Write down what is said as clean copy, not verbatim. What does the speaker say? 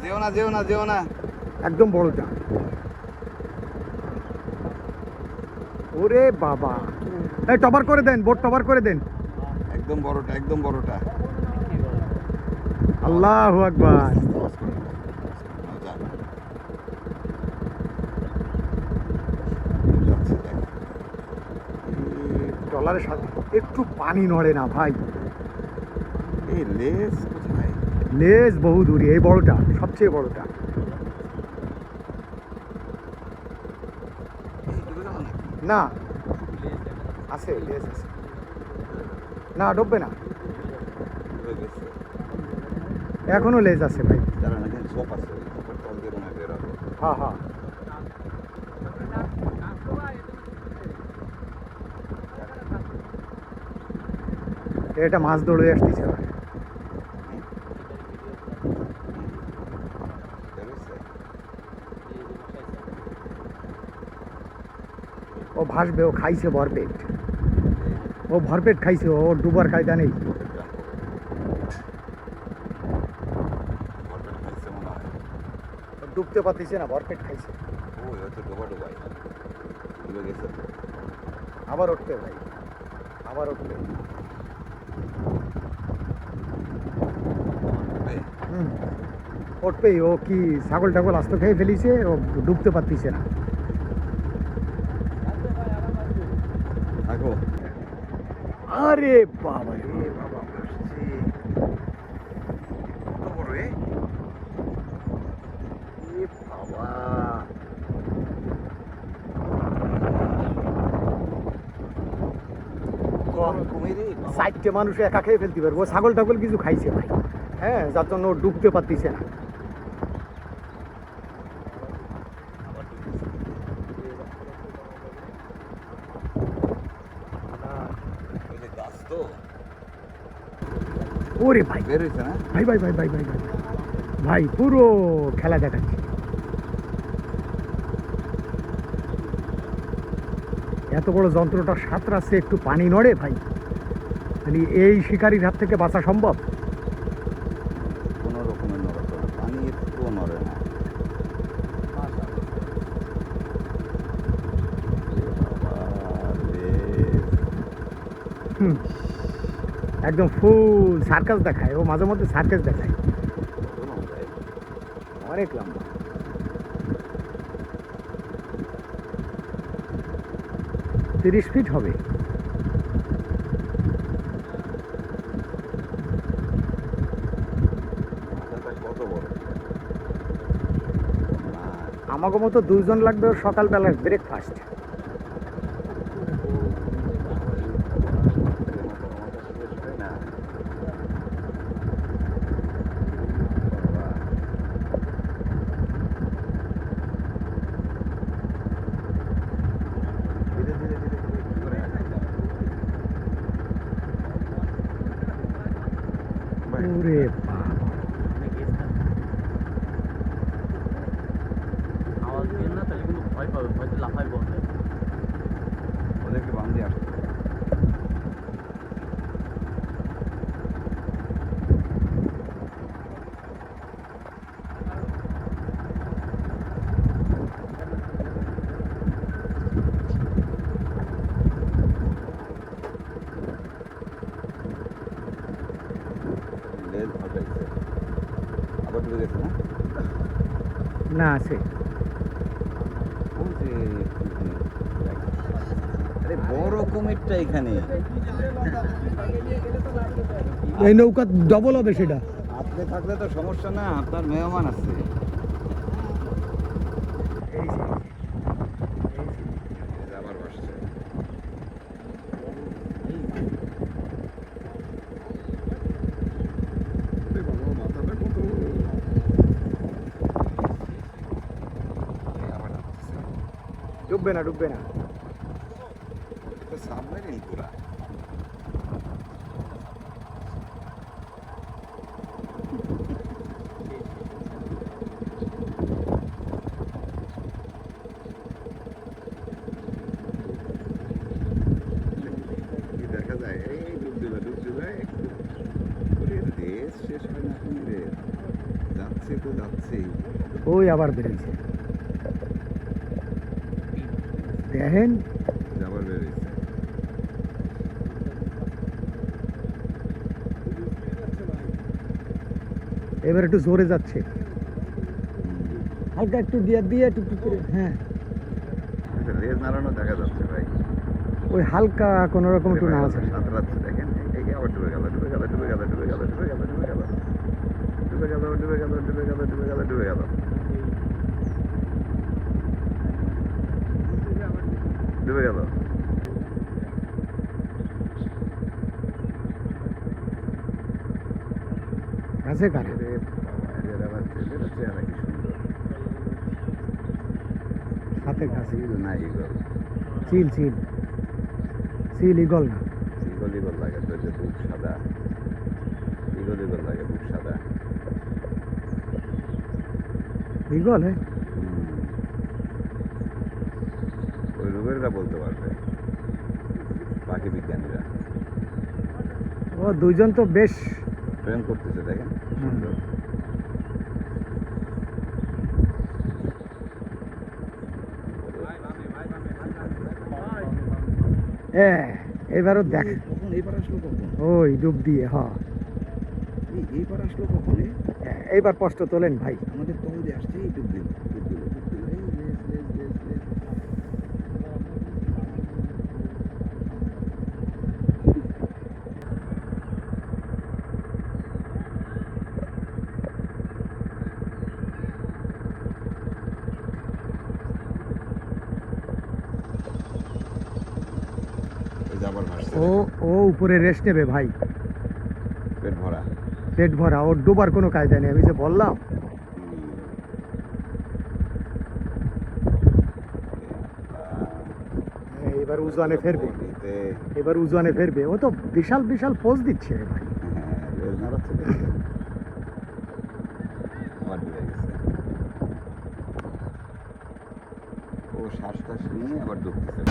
যেও না যেও না যেও না। একদম বড়টা। ওরে বাবা, এই টপার করে দেন, বোট টপার করে দেন। একদম বড়টা, একদম বড়টা। আল্লাহু আকবার। ট্রলারের সাথে একটু পানি নড়ে না ভাই। এই লেজ কোথায়? লেজ বহু দূরে, এই বড়টা সবচেয়ে বড়টা। না আছে, লেজ আছে। না ডুববে না, এখনো লেজ আছে ভাই। হ্যাঁ হ্যাঁ, এটা মাছ দৌড়ে আসতেছে ভাই। ও ভাসবে, ও খাইছে ভরপেট, ও ভরপেট খাইছে, ও ডুবার কায়দা নেই। ডুবতে পারতেছে না, ভরপেট খাইছে। আবার উঠবে ভাই, আবার উঠবে। উঠবেই, ও কি ছাগল টাগল আস্ত খেয়ে ফেলিছে, ও ডুবতে পারতেছে না। আরে বাবা রে বাবা, বাবা চারটে মানুষ একা খেয়ে ফেলতে পারবো। ছাগল টাগল কিছু খাইছে ভাই, হ্যাঁ, যার জন্য ও ডুবতে পারতেছে না। ওরে ভাই, ভাই ভাই ভাই ভাই ভাই ভাই ভাই, পুরো খেলা দেখাচ্ছে। এত বড় যন্ত্রটা সাঁতরাচ্ছে, একটু পানি নড়ে ভাই। মানে এই শিকারির হাত থেকে বাঁচা সম্ভব? কোনো রকমের নড়াচড়া, পানি একটুও নড়ে না। একদম ফুল সার্কাস দেখায়, ও মাঝে মধ্যে সার্কাস দেখায়। অনেক লম্বা। 30 ফিট হবে। আমাকে মতো 2 জন লাগবে ওর সকালবেলার ব্রেকফাস্ট। ওরে বাবা, আওয়াজ দিয়ে না তাহলে কিন্তু ভয় পাবে, ভয়তে লাফাই পড়বে। ওদেরকে বান্ধে আসতে আবার ডুবে গেছে না? না আছে। আরে বড় কুমিরটা এখানে। এই নৌকা ডবল হবে সেটা। আপনি থাকলে তো সমস্যা না, আপনার মেহমান আছে। আবার বসছে। ডুববে না, ডুববে না। সাবমেরিন পুরা। দেখা যায় এই ডুব দেবে, দেশ শেষ হয় না কুমিরের। যাচ্ছে তো যাচ্ছেই। ওই আবার বেরিয়েছে দেখেন। আবার বেরিয়েছে। এবার একটু জোরে যাচ্ছে, হালকা একটু দিয়ে দিয়ে টুকটুক করে। হ্যাঁ, রেজ নাড়ানো দেখা যাচ্ছে ভাই। ওই হালকা কোনো রকম একটু নাড়াচ্ছে। সাঁতরাচ্ছে দেখেন, এই আবার ডুবে গেল, ডুবে গেল, ডুবে গেল, ডুবে গেল, ডুবে গেল, ডুবে গেল, ডুবে গেল, ডুবে গেল, ডুবে গেল, ডুবে গেল, ডুবে গেল, ডুবে গেল। আছে কারে? এরে বাবা, এদের আবার এদের চেহারা কি সুন্দর। হাতে কাছে চিল না ইগল? চিল চিল চিল, ইগল না। ইগল ইগল লাগে তো, যে বুক সাদা। ইগল ইগল লাগে, বুক সাদা। ইগল হ্যাঁ। ওই রোগেররা বলতে পারবে, পাখি বিজ্ঞানীরা। ও দুইজন তো বেশ প্রেম করতেছে দেখেন, সুন্দর। এবারও দেখ। কখন এইবার আসলো, কখন ওই ডুব দিয়ে হ। এইবার আসলো, কখন এইবার কষ্ট তোলেন ভাই। আমাদের তল দিয়ে আসছে, এই ডুব দিল, ডুব দিল, ডুব দিল, এই লেজ লেজ লেজ লেজ। এই যে আবার ভাসছে, ও ও উপরে রেস্ট নেবে ভাই, পেট ভরা। পেট ভরা। ওর ডোবার কোনো কায়দা নেই, আমি যে বললাম। এবার উজানে ফেরবে, এবার উজানে ফেরবে। ও তো বিশাল বিশাল পোজ দিচ্ছে রে ভাই। লেজ নাড়াচ্ছে দেখছেন? আবার ডুবে গেছে। ও শ্বাস টাস নিয়ে আবার ডুবতেছে।